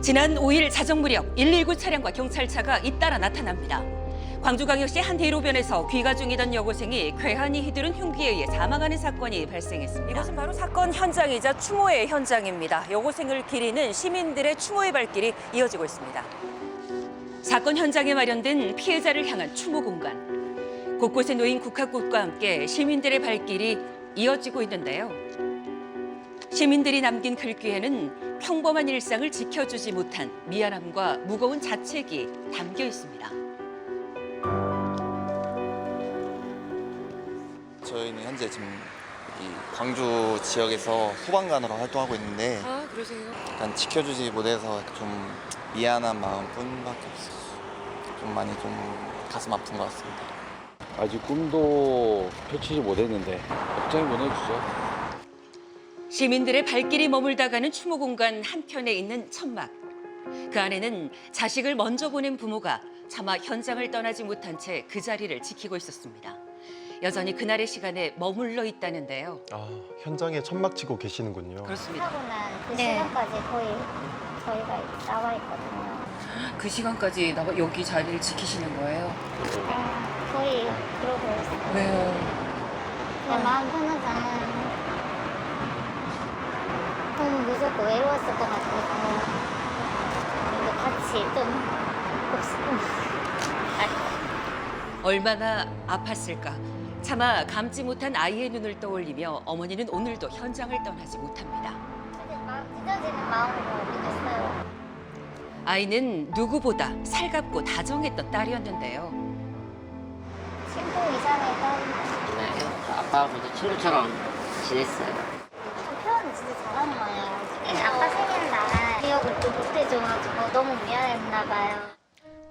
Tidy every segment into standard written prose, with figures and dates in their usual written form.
지난 5일 자정 무렵 119 차량과 경찰차가 잇따라 나타납니다. 광주광역시 한 대로변에서 귀가 중이던 여고생이 괴한이 휘두른 흉기에 의해 사망하는 사건이 발생했습니다. 이곳은 바로 사건 현장이자 추모의 현장입니다. 여고생을 기리는 시민들의 추모의 발길이 이어지고 있습니다. 사건 현장에 마련된 피해자를 향한 추모 공간. 곳곳에 놓인 국화꽃과 함께 시민들의 발길이 이어지고 있는데요. 시민들이 남긴 글귀에는 평범한 일상을 지켜주지 못한 미안함과 무거운 자책이 담겨 있습니다. 저희는 현재 지금 이 광주 지역에서 소방관으로 활동하고 있는데 그러세요? 약간 지켜주지 못해서 좀 미안한 마음뿐밖에 없어요. 좀 많이 좀 가슴 아픈 것 같습니다. 아직 꿈도 펼치지 못했는데 걱정이 보내주죠. 시민들의 발길이 머물다 가는 추모 공간 한켠에 있는 천막. 그 안에는 자식을 먼저 보낸 부모가 차마 현장을 떠나지 못한 채 그 자리를 지키고 있었습니다. 여전히 그날의 시간에 머물러 있다는데요. 현장에 천막 치고 계시는군요. 그렇습니다. 하고 난 그 시간까지 거의 저희가 나와 있거든요. 그 시간까지 여기 자리를 지키시는 거예요? 거의 그러고 있어요. 왜요? 그냥 마음 편하지 않아요. 너무 무섭고 외로웠을 것 같아서 그래도 같이 좀 얼마나 아팠을까. 차마 감지 못한 아이의 눈을 떠올리며 어머니는 오늘도 현장을 떠나지 못합니다. 찢어지는 마음으로 믿었어요. 아이는 누구보다 살갑고 다정했던 딸이었는데요. 친구 이상의 딸인데 네, 아빠하고도 친구처럼 지냈어요. 표현을 진짜 잘하는 거예요. 아빠 생일날 기억을 또 못해줘가지고 너무 미안했나 봐요.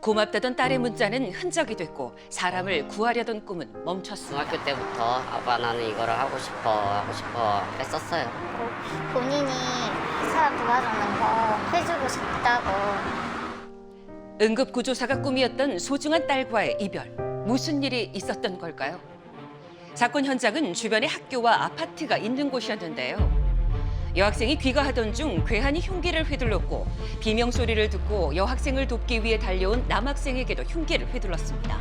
고맙다던 딸의 문자는 흔적이 됐고 사람을 구하려던 꿈은 멈췄습니다. 중학교 때부터 아빠 나는 이거를 하고 싶어 했었어요. 본인이 사람 도와주는 거 해주고 싶다고. 응급구조사가 꿈이었던 소중한 딸과의 이별. 무슨 일이 있었던 걸까요? 사건 현장은 주변에 학교와 아파트가 있는 곳이었는데요. 여학생이 귀가하던 중 괴한이 흉기를 휘둘렀고 비명소리를 듣고 여학생을 돕기 위해 달려온 남학생에게도 흉기를 휘둘렀습니다.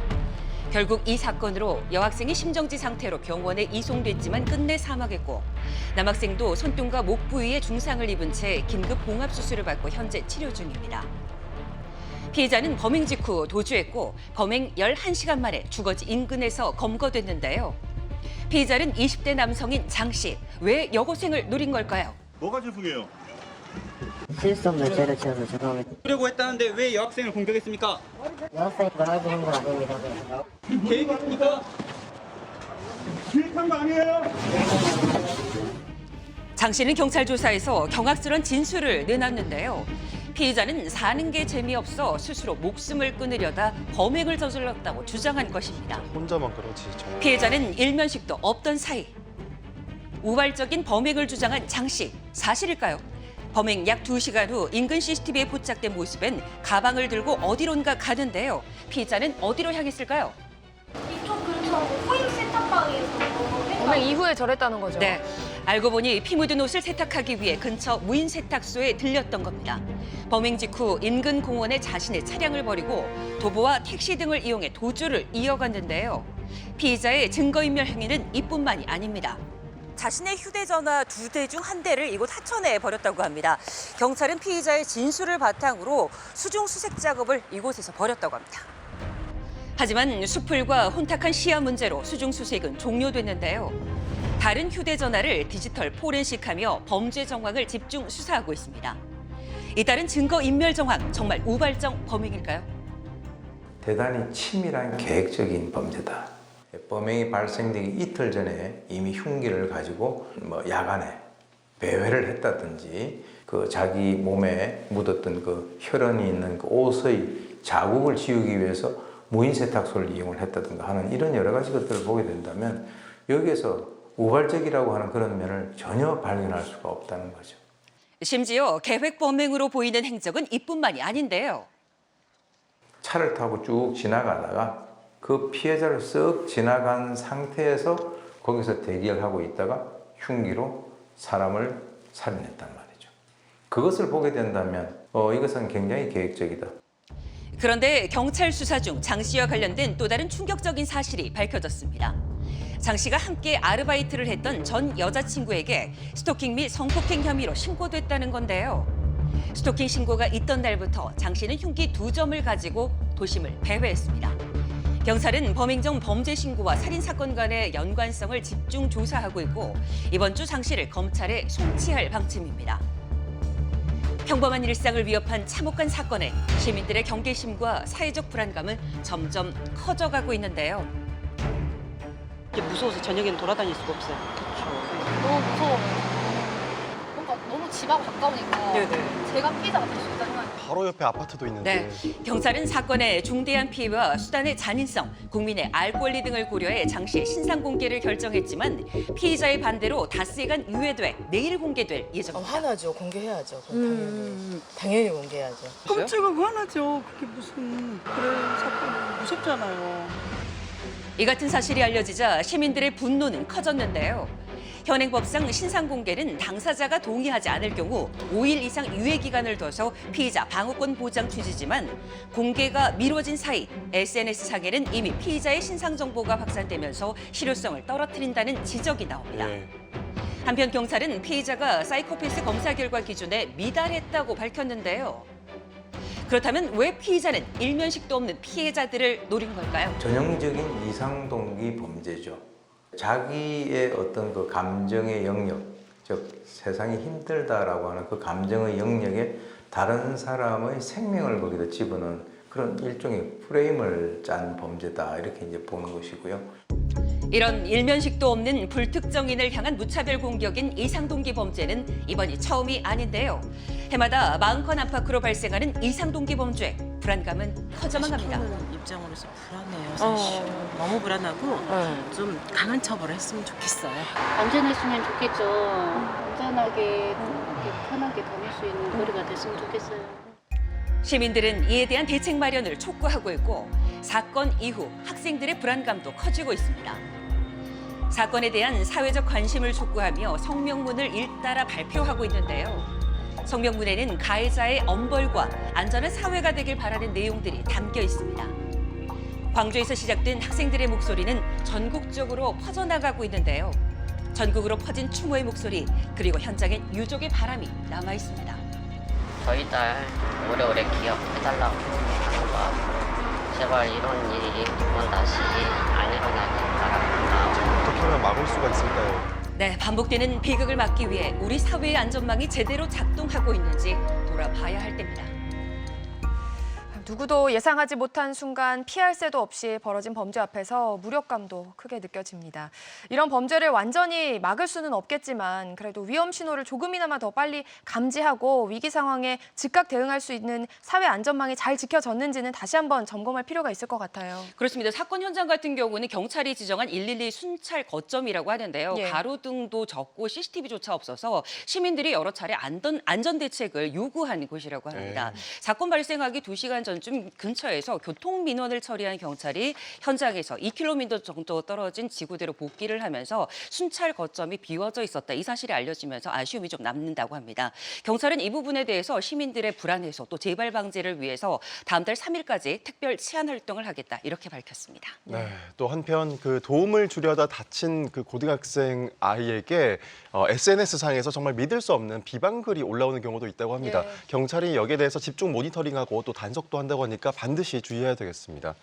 결국 이 사건으로 여학생이 심정지 상태로 병원에 이송됐지만 끝내 사망했고 남학생도 손등과 목 부위에 중상을 입은 채 긴급 봉합수술을 받고 현재 치료 중입니다. 피해자는 범행 직후 도주했고 범행 11시간 만에 주거지 인근에서 검거됐는데요. 피해자는 20대 남성인 장 씨. 왜 여고생을 노린 걸까요? 뭐가 죄송해요? 실수 없는 죄를 지어서 죄송합니다. 하려고 했다는데 왜 여학생을 공격했습니까? 여학생이 말하고 있는 건 아닙니다. 계획이 있습니까? 기획한 거 아니에요? 장 씨는 경찰 조사에서 경악스러운 진술을 내놨는데요. 피해자는 사는 게 재미없어 스스로 목숨을 끊으려다 범행을 저질렀다고 주장한 것입니다. 혼자만 그러지. 정말. 피해자는 일면식도 없던 사이. 우발적인 범행을 주장한 장 씨, 사실일까요? 범행 약 2시간 후 인근 CCTV에 포착된 모습엔 가방을 들고 어디론가 가는데요. 피해자는 어디로 향했을까요? 이쪽 근처 코인 세탁방에서 범행 이후에 저랬다는 거죠? 네, 알고 보니 피 묻은 옷을 세탁하기 위해 근처 무인 세탁소에 들렸던 겁니다. 범행 직후 인근 공원에 자신의 차량을 버리고 도보와 택시 등을 이용해 도주를 이어갔는데요. 피의자의 증거인멸 행위는 이뿐만이 아닙니다. 자신의 휴대전화 2대 중 1대를 이곳 하천에 버렸다고 합니다. 경찰은 피의자의 진술을 바탕으로 수중 수색 작업을 이곳에서 벌였다고 합니다. 하지만 수풀과 혼탁한 시야 문제로 수중 수색은 종료됐는데요. 다른 휴대전화를 디지털 포렌식하며 범죄 정황을 집중 수사하고 있습니다. 이따른 증거인멸 정황, 정말 우발적 범행일까요? 대단히 치밀한 계획적인 범죄다. 범행이 발생되기 이틀 전에 이미 흉기를 가지고 야간에 배회를 했다든지 그 자기 몸에 묻었던 그 혈흔이 있는 그 옷의 자국을 지우기 위해서 무인 세탁소를 이용을 했다든가 하는 이런 여러 가지 것들을 보게 된다면 여기에서 우발적이라고 하는 그런 면을 전혀 발견할 수가 없다는 거죠. 심지어 계획 범행으로 보이는 행적은 이뿐만이 아닌데요. 차를 타고 쭉 지나가다가 그 피해자를 쓱 지나간 상태에서 거기서 대기를 하고 있다가 흉기로 사람을 살인했단 말이죠. 그것을 보게 된다면 이것은 굉장히 계획적이다. 그런데 경찰 수사 중 장 씨와 관련된 또 다른 충격적인 사실이 밝혀졌습니다. 장 씨가 함께 아르바이트를 했던 전 여자친구에게 스토킹 및 성폭행 혐의로 신고됐다는 건데요. 스토킹 신고가 있던 날부터 장 씨는 흉기 2점을 가지고 도심을 배회했습니다. 경찰은 범행 전 범죄 신고와 살인 사건 간의 연관성을 집중 조사하고 있고 이번 주 장 씨를 검찰에 송치할 방침입니다. 평범한 일상을 위협한 참혹한 사건에 시민들의 경계심과 사회적 불안감은 점점 커져가고 있는데요. 무서워서 저녁에는 돌아다닐 수가 없어요. 너무 무서워요. 뭔가 너무 집하고 가까우니까 네네. 제가 피해자가 될 수 있다는 생각이 바로 옆에 아파트도 있는데 네, 경찰은 사건의 중대한 피해와 수단의 잔인성, 국민의 알 권리 등을 고려해 장 씨의 신상 공개를 결정했지만 피의자의 반대로 닷새간 유예돼 내일 공개될 예정입니다. 화나죠. 공개해야죠. 그건 당연히 공개해야죠. 끔찍하고 화나죠. 그게 무슨 그런 사건 무섭잖아요. 이 같은 사실이 알려지자 시민들의 분노는 커졌는데요. 현행법상 신상 공개는 당사자가 동의하지 않을 경우 5일 이상 유예 기간을 둬서 피의자 방어권 보장 취지지만 공개가 미뤄진 사이 SNS상에는 이미 피의자의 신상 정보가 확산되면서 실효성을 떨어뜨린다는 지적이 나옵니다. 네. 한편 경찰은 피의자가 사이코패스 검사 결과 기준에 미달했다고 밝혔는데요. 그렇다면 왜 피의자는 일면식도 없는 피해자들을 노린 걸까요? 전형적인 이상동기 범죄죠. 자기의 어떤 그 감정의 영역, 즉 세상이 힘들다라고 하는 그 감정의 영역에 다른 사람의 생명을 거기다 집어넣은 그런 일종의 프레임을 짠 범죄다 이렇게 이제 보는 것이고요. 이런 일면식도 없는 불특정인을 향한 무차별 공격인 이상동기 범죄는 이번이 처음이 아닌데요. 해마다 마음컨 안팎으로 발생하는 이상동기 범죄, 불안감은 커져만 갑니다. 입장으로서 불안해요. 사실. 너무 불안하고 좀 강한 처벌을 했으면 좋겠어요. 안전했으면 좋겠죠. 안전하게 이렇게 편하게 다닐 수 있는 거리가 됐으면 좋겠어요. 시민들은 이에 대한 대책 마련을 촉구하고 있고 사건 이후 학생들의 불안감도 커지고 있습니다. 사건에 대한 사회적 관심을 촉구하며 성명문을 잇따라 발표하고 있는데요. 성명문에는 가해자의 엄벌과 안전한 사회가 되길 바라는 내용들이 담겨 있습니다. 광주에서 시작된 학생들의 목소리는 전국적으로 퍼져나가고 있는데요. 전국으로 퍼진 추모의 목소리 그리고 현장엔 유족의 바람이 남아 있습니다. 저희 딸 오래오래 기억해달라고 하는 거. 제발 이런 일이 두번 다시 안 일어나길 바랍니다. 어떻게 하면 막을 수가 있을까요? 네, 반복되는 비극을 막기 위해 우리 사회의 안전망이 제대로 작동하고 있는지 돌아봐야 할 때입니다. 누구도 예상하지 못한 순간 피할 새도 없이 벌어진 범죄 앞에서 무력감도 크게 느껴집니다. 이런 범죄를 완전히 막을 수는 없겠지만 그래도 위험 신호를 조금이나마 더 빨리 감지하고 위기 상황에 즉각 대응할 수 있는 사회 안전망이 잘 지켜졌는지는 다시 한번 점검할 필요가 있을 것 같아요. 그렇습니다. 사건 현장 같은 경우는 경찰이 지정한 112 순찰 거점이라고 하는데요. 예. 가로등도 적고 CCTV조차 없어서 시민들이 여러 차례 안전 대책을 요구한 곳이라고 합니다. 사건 발생하기 2시간 전쯤 근처에서 교통민원을 처리한 경찰이 현장에서 2km 정도 떨어진 지구대로 복귀를 하면서 순찰 거점이 비워져 있었다. 이 사실이 알려지면서 아쉬움이 좀 남는다고 합니다. 경찰은 이 부분에 대해서 시민들의 불안 해소 또 재발 방지를 위해서 다음 달 3일까지 특별 치안 활동을 하겠다. 이렇게 밝혔습니다. 네, 또 한편 그 도움을 주려다 다친 그 고등학생 아이에게 SNS상에서 정말 믿을 수 없는 비방글이 올라오는 경우도 있다고 합니다. 예. 경찰이 여기에 대해서 집중 모니터링하고 또 단속도 한다고 하니까 반드시 주의해야 되겠습니다.